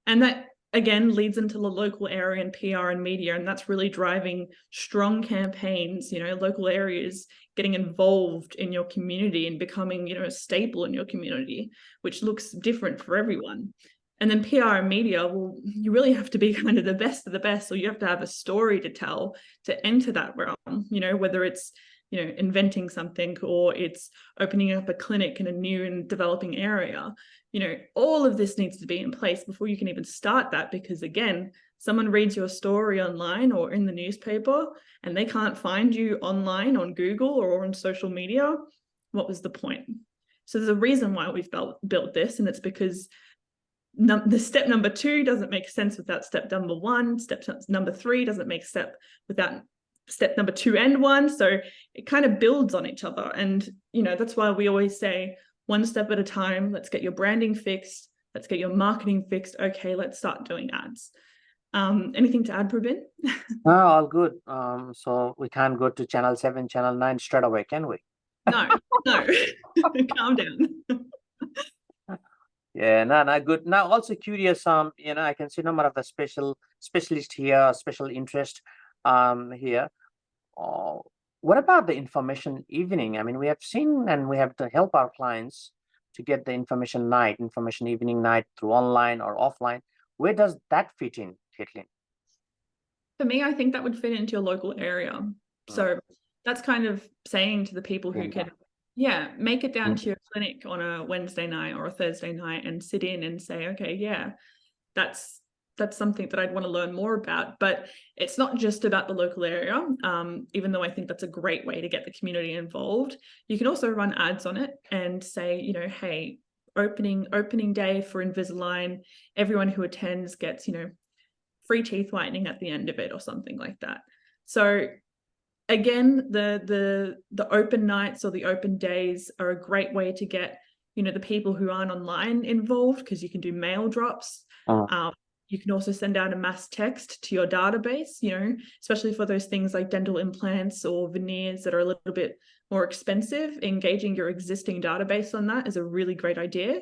And that again leads into the local area and PR and media, and that's really driving strong campaigns, local areas getting involved in your community and becoming, a staple in your community, which looks different for everyone. And then PR and media, well, you really have to be kind of the best of the best, or you have to have a story to tell to enter that realm, whether it's inventing something or it's opening up a clinic in a new and developing area. All of this needs to be in place before you can even start that, because again, someone reads your story online or in the newspaper and they can't find you online on Google or on social media. What was the point? So there's a reason why we've built this, and it's because the step number 2 doesn't make sense without step number 1. Step number 3 doesn't make sense without step number 2 and 1. So it kind of builds on each other. And, that's why we always say 1 step at a time. Let's get your branding fixed. Let's get your marketing fixed. Okay, let's start doing ads. Anything to add, Prabin?
No, all good. So we can't go to channel 7, channel 9 straight away, can we?
No. Calm down.
Yeah, no, good. Now, also curious, I can see a number of the specialist here, special interest, here. What about the information evening? I mean, we have seen and we have to help our clients to get the information evening night through online or offline. Where does that fit in, Caitlin?
For me, I think that would fit into your local area. So that's kind of saying to the people who can, make it down to your clinic on a Wednesday night or a Thursday night and sit in and say, okay, that's something that I'd want to learn more about. But it's not just about the local area, even though I think that's a great way to get the community involved. You can also run ads on it and say, hey, opening day for Invisalign, everyone who attends gets, free teeth whitening at the end of it or something like that. So again, the open nights or the open days are a great way to get, the people who aren't online involved, because you can do mail drops. You can also send out a mass text to your database, especially for those things like dental implants or veneers that are a little bit more expensive. Engaging your existing database on that is a really great idea.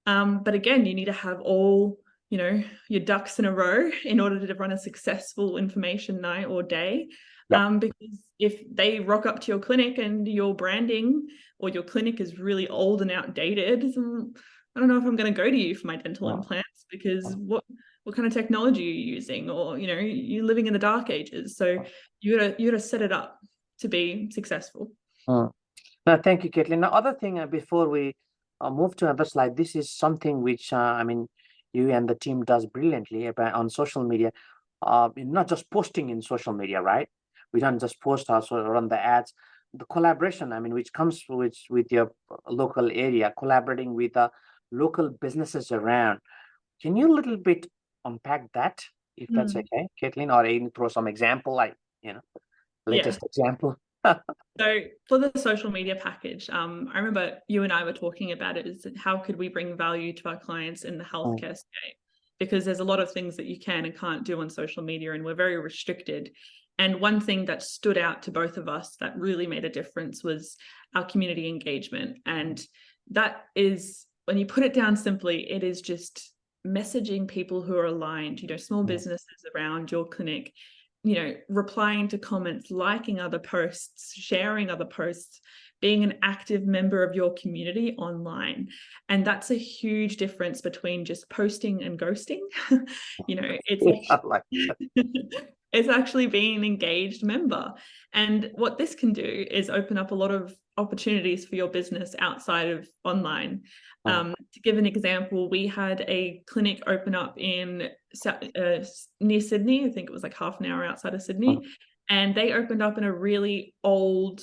But again, you need to have all, your ducks in a row in order to run a successful information night or day. Because if they rock up to your clinic and your branding or your clinic is really old and outdated, I don't know if I'm going to go to you for my dental implants, because what kind of technology are you using? Or, you're living in the dark ages. So you gotta set it up to be successful.
No, thank you, Caitlin. Now, other thing, before we move to another slide, this is something which, you and the team does brilliantly on social media. Not just posting in social media, right? We don't just post, also run the ads. The collaboration, which comes with your local area, collaborating with local businesses around. Can you a little bit unpack that, if that's okay, Caitlin, or even throw some example, like, latest example?
So for the social media package, I remember you and I were talking about it, is how could we bring value to our clients in the healthcare state? Because there's a lot of things that you can and can't do on social media, and we're very restricted. And one thing that stood out to both of us that really made a difference was our community engagement. And that is, when you put it down simply, it is just messaging people who are aligned, small businesses around your clinic, replying to comments, liking other posts, sharing other posts, being an active member of your community online. And that's a huge difference between just posting and ghosting. It's actually being an engaged member. And what this can do is open up a lot of opportunities for your business outside of online. To give an example, we had a clinic open up in near Sydney. I think it was like half an hour outside of Sydney. And they opened up in a really old,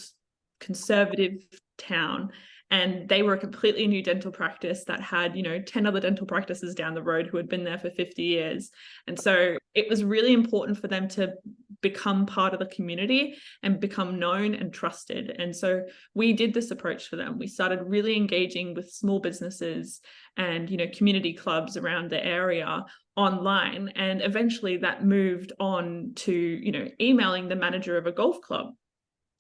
conservative town. And they were a completely new dental practice that had, 10 other dental practices down the road who had been there for 50 years. And so it was really important for them to become part of the community and become known and trusted. And so we did this approach for them. We started really engaging with small businesses and, community clubs around the area online. And eventually that moved on to, emailing the manager of a golf club.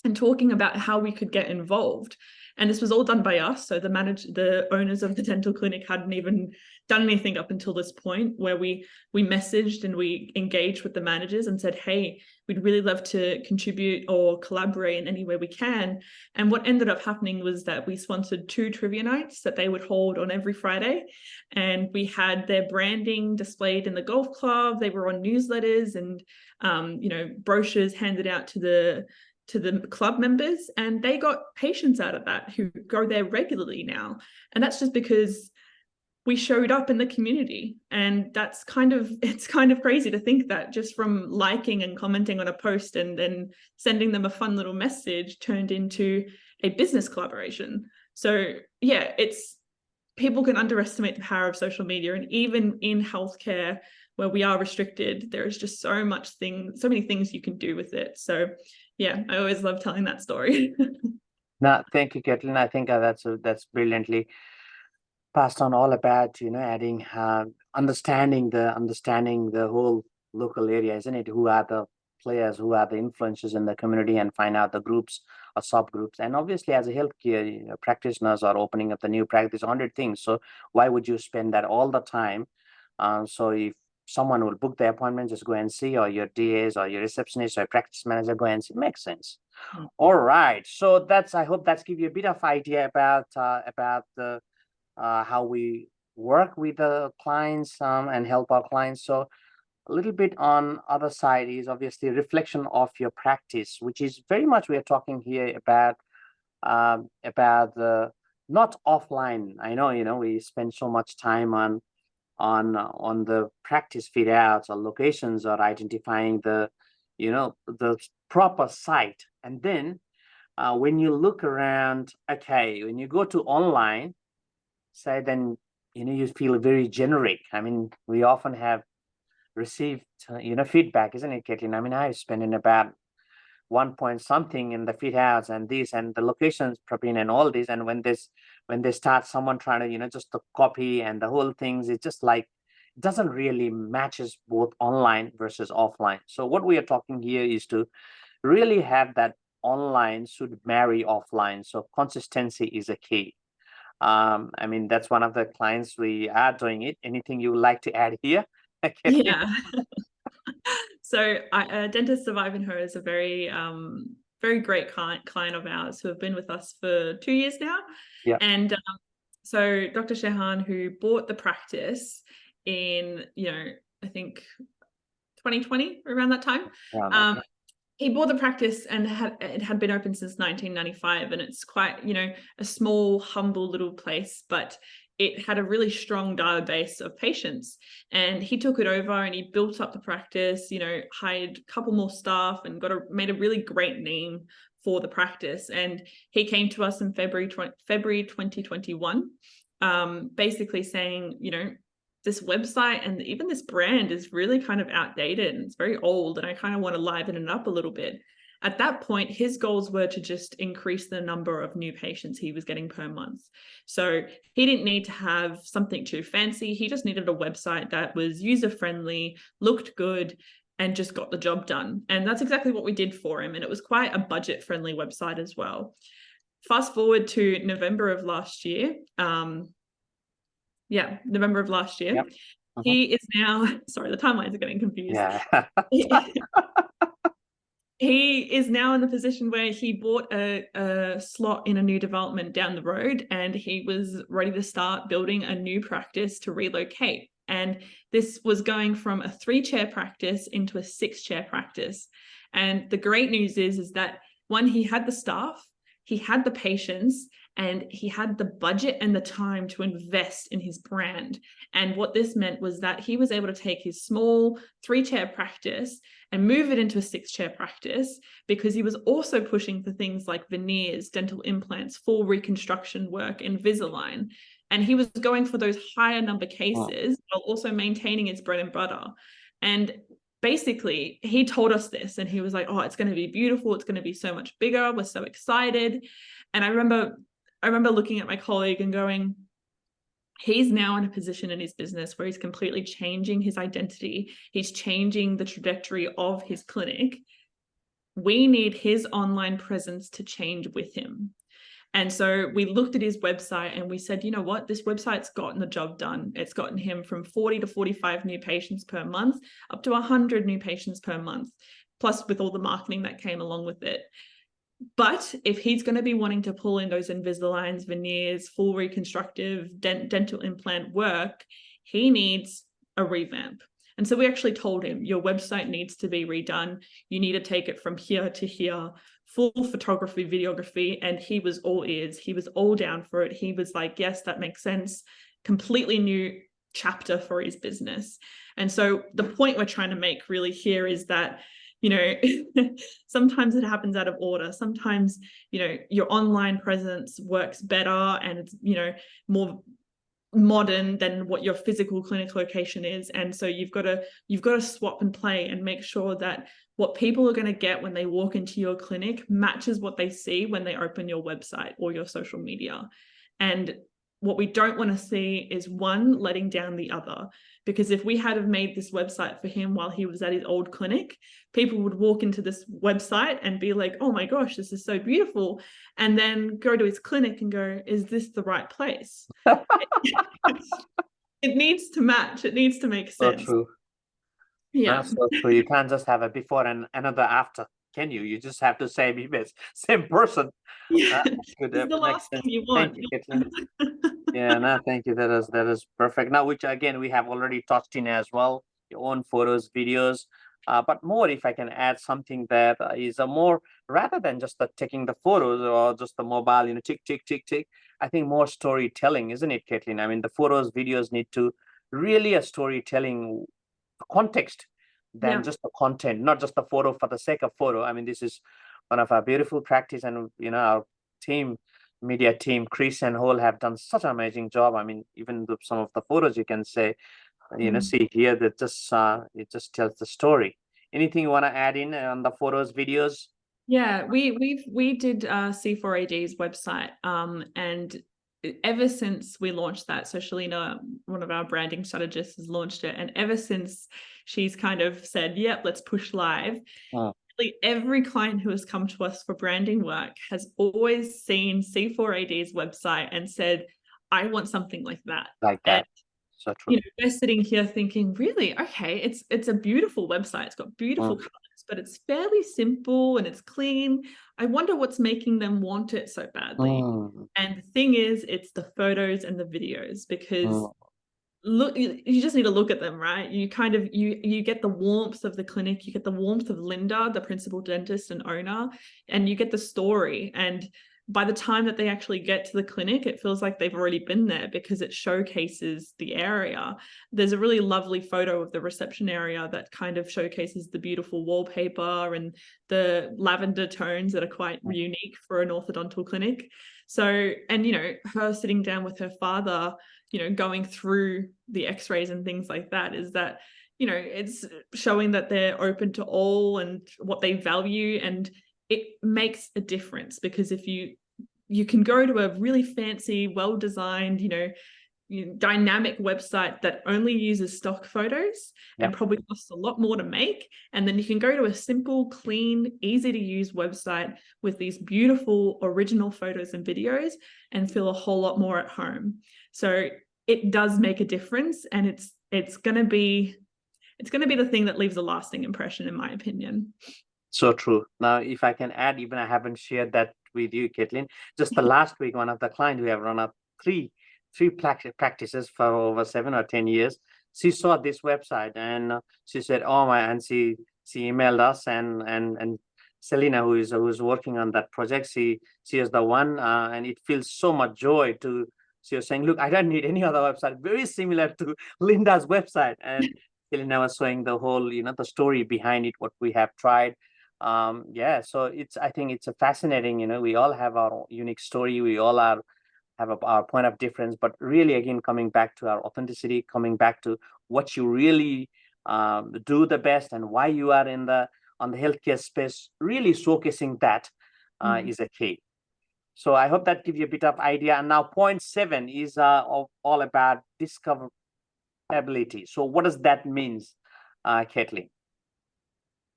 and talking about how we could get involved. And this was all done by us. So the owners of the dental clinic hadn't even done anything up until this point, where we messaged and we engaged with the managers and said, hey, we'd really love to contribute or collaborate in any way we can. And what ended up happening was that we sponsored 2 trivia nights that they would hold on every Friday. And we had their branding displayed in the golf club. They were on newsletters and, brochures handed out to the club members, and they got patients out of that who go there regularly now. And that's just because we showed up in the community. And it's kind of crazy to think that just from liking and commenting on a post and then sending them a fun little message turned into a business collaboration. So yeah, people can underestimate the power of social media. And even in healthcare, where we are restricted, there is just so many things you can do with it. So yeah, I always love telling that story.
No, thank you, Kathleen. I think that's brilliantly passed on, all about adding understanding the whole local area, isn't it? Who are the players, who are the influencers in the community, and find out the groups or subgroups. And obviously, as a healthcare practitioners are opening up the new practice, 100 things. So why would you spend that all the time? So if someone will book the appointment, just go and see, or your DAs or your receptionist or practice manager go and see. Makes sense. All right. So I hope that's give you a bit of idea about the how we work with the clients and help our clients. So a little bit on other side is obviously reflection of your practice, which is very much we are talking here about the not offline. I know we spend so much time on the practice fit outs or locations, or identifying the proper site. And then when you look around, okay, when you go to online, say, then you feel very generic. I mean, we often have received feedback, isn't it, Caitlin? I mean, I've spent in about 1 point something in the fit outs and this and the locations propane and all this. And when they start someone trying to just to copy and the whole things, it's just like it doesn't really matches both online versus offline. So what we are talking here is to really have that online should marry offline. So consistency is a key. I mean, that's one of the clients we are doing it. Anything you would like to add here?
Yeah. So Dentist Survive and Her is a very, very great client of ours who have been with us for 2 years now.
Yeah.
And so Dr. Shehan, who bought the practice in, I think 2020, around that time. He bought the practice and it had been open since 1995, and it's quite, a small, humble little place, but it had a really strong database of patients. And he took it over and he built up the practice, hired a couple more staff and made a really great name for the practice. And he came to us in February 2021, basically saying, this website and even this brand is really kind of outdated and it's very old, and I kind of want to liven it up a little bit. At that point, his goals were to just increase the number of new patients he was getting per month. So he didn't need to have something too fancy. He just needed a website that was user-friendly, looked good, and just got the job done. And that's exactly what we did for him. And it was quite a budget-friendly website as well. Fast forward to November of last year. November of last year. Yep. He is now, sorry, the timelines are getting confused.
Yeah.
He is now in the position where he bought a slot in a new development down the road, and he was ready to start building a new practice to relocate. And this was going from a 3-chair practice into a 6-chair practice. And the great news is that one, he had the staff, he had the patients, and he had the budget and the time to invest in his brand. And what this meant was that he was able to take his small 3-chair practice and move it into a 6-chair practice, because he was also pushing for things like veneers, dental implants, full reconstruction work, Invisalign. And he was going for those higher number cases while also maintaining his bread and butter. And basically, he told us this and he was like, oh, it's going to be beautiful. It's going to be so much bigger. We're so excited. And I remember looking at my colleague and going, he's now in a position in his business where he's completely changing his identity. He's changing the trajectory of his clinic. we need his online presence to change with him. And so we looked at his website and we said, you know what, this website's gotten the job done. It's gotten him from 40 to 45 new patients per month up to 100 new patients per month, plus with all the marketing that came along with it. But if he's going to be wanting to pull in those Invisaligns, veneers, full reconstructive dental implant work, he needs a revamp. And so we actually told him, your website needs to be redone. You need to take it from here to here, full photography, videography. And he was all ears. He was all down for it. He was like, yes, that makes sense. Completely new chapter for his business. And so the point we're trying to make really here is that, you know, sometimes it happens out of order. Sometimes, you know, your online presence works better and it's, you know, more modern than what your physical clinic location is. And so you've got to swap and play and make sure that what people are going to get when they walk into your clinic matches what they see when they open your website or your social media. And what we don't want to see is one letting down the other, because if we had have made this website for him while he was at his old clinic, people would walk into this website and be like, oh my gosh, this is so beautiful, and then go to his clinic and go, is this the right place? It needs to match. It needs to make
So
sense.
true.
Yeah.
That's so true. You can't just have a before and another after, can you? You just have to say same person.
Yeah.
Good.
It's the
Makes
last
sense.
thing you
Thank
want.
you, Caitlin. Yeah, no, thank you. That is perfect. Now, which again we have already touched in as well, your own photos, videos. But more, if I can add something that is a more rather than just the taking the photos or just the mobile, tick, tick, tick, tick. I think more storytelling, isn't it, Caitlin? I mean, the photos, videos need to really a storytelling context than
Yeah.
just the content, not just the photo for the sake of photo. I mean, this is one of our beautiful practice, and our team, media team, Chris and Hole have done such an amazing job. I mean, even some of the photos you can say, see here that just it just tells the story. Anything you want to add in on the photos, videos?
Yeah, we did C4AD's website, and ever since we launched that, so Shalina, one of our branding strategists, has launched it, and ever since she's kind of said, "Yep, let's push live." Really, every client who has come to us for branding work has always seen C4AD's website and said, "I want something like that."
Like
And
that. So true.
we're sitting here thinking, really, okay, it's a beautiful website. It's got beautiful colors, but it's fairly simple and it's clean. I wonder what's making them want it so badly. And the thing is, it's the photos and the videos, because look, you just need to look at them, right? You kind of you get the warmth of the clinic, you get the warmth of Linda, the principal dentist and owner, and you get the story. And by the time that they actually get to the clinic, it feels like they've already been there because it showcases the area. There's a really lovely photo of the reception area that kind of showcases the beautiful wallpaper and the lavender tones that are quite unique for an orthodontal clinic. So, and her sitting down with her father, going through the x-rays and things like that, is that, it's showing that they're open to all and what they value. And it makes a difference, because if you can go to a really fancy, well-designed, dynamic website that only uses stock photos and probably costs a lot more to make. And then you can go to a simple, clean, easy to use website with these beautiful original photos and videos and feel a whole lot more at home. So it does make a difference, and it's going to be the thing that leaves a lasting impression, in my opinion.
So true. Now, if I can add, even I haven't shared that with you, Caitlin. Just the last week, one of the clients we have run up three practices for over 7 or 10 years. She saw this website and she said, "Oh my!" And she emailed us, and Selena, who's working on that project, she is the one, and it feels so much joy to. She was saying, "Look, I don't need any other website, very similar to Linda's website." And Selena was showing the whole, the story behind it, what we have tried. So I think it's a fascinating, we all have our unique story, we all have our point of difference, but really again coming back to our authenticity, coming back to what you really do the best and why you are on the healthcare space, really showcasing that is a key. So I hope that gives you a bit of idea. And now point 7 is all about discoverability. So what does that mean, Caitlin?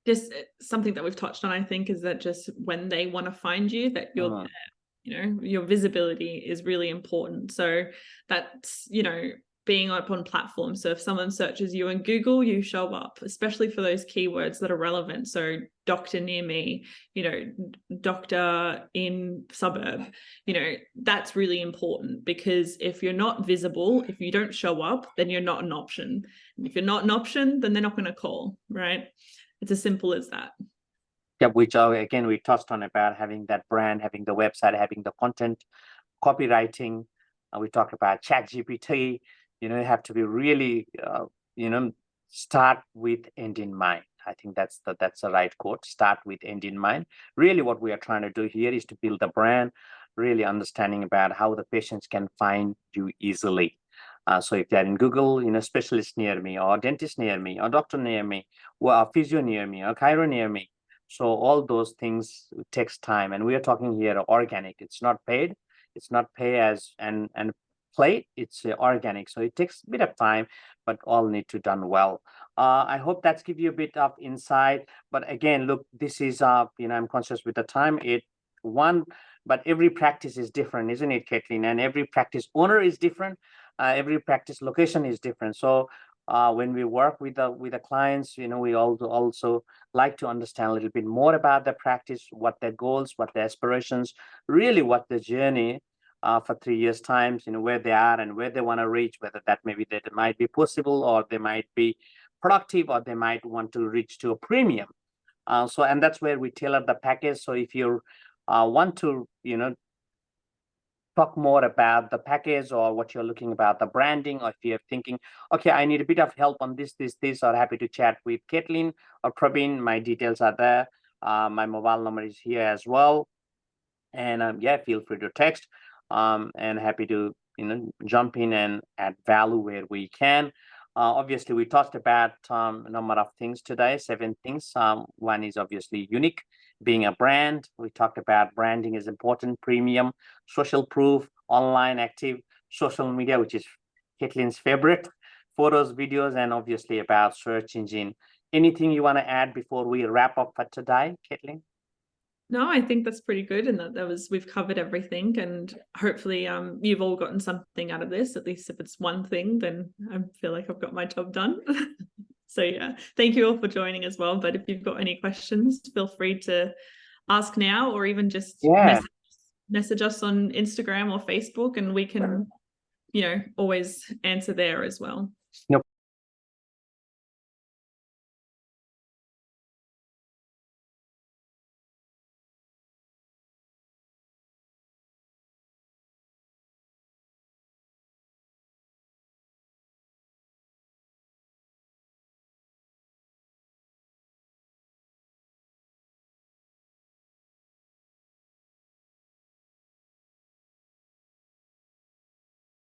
just something that we've touched on, I think, is that just when they want to find you, that you're there. You know, your visibility is really important. So that's, you know, being up on platforms. So if someone searches you in Google, you show up, especially for those keywords that are relevant. So doctor near me, you know, doctor in suburb, you know, that's really important, because if you're not visible, if you don't show up, then you're not an option. And if you're not an option, then they're not going to call, right? It's as simple as that.
Yeah, which again we touched on about having that brand, having the website, having the content, copywriting. We talked about chat GPT. You know, you have to be really you know, start with end in mind. I think that's the right quote. Start with end in mind. Really what we are trying to do here is to build a brand, really understanding about how the patients can find you easily. So if they're in Google, you know, specialist near me, or dentist near me, or doctor near me, or a physio near me, or chiro near me. So all those things takes time, and we are talking here organic. It's not paid. It's not pay as and play. It's organic. So it takes a bit of time, but all need to done well. I hope that's give you a bit of insight. But again, look, this is you know, I'm conscious with the time. But every practice is different, isn't it, Caitlin? And every practice owner is different. Every practice location is different. So when we work with the clients, you know, we also like to understand a little bit more about the practice, what their goals, what their aspirations, really what the journey for 3 years times, you know, where they are and where they want to reach, whether that maybe that might be possible, or they might be productive, or they might want to reach to a premium. And that's where we tailor the package. So if you want to, you know, talk more about the package, or what you're looking about the branding, or if you're thinking, okay, I need a bit of help on this, or happy to chat with Caitlin or Praveen. My details are there. My mobile number is here as well. And yeah, feel free to text. And happy to, you know, jump in and add value where we can. Obviously, we talked about a number of things today, 7 things. One is obviously unique, being a brand. We talked about branding is important, premium, social proof, online active, social media, which is Caitlin's favorite, photos, videos, and obviously about search engine. Anything you want to add before we wrap up for today, Caitlin?
No, I think that's pretty good, and we've covered everything, and hopefully you've all gotten something out of this. At least if it's one thing, then I feel like I've got my job done. So yeah, thank you all for joining as well. But if you've got any questions, feel free to ask now, or even just
Yeah.
message us on Instagram or Facebook, and we can, you know, always answer there as well.
No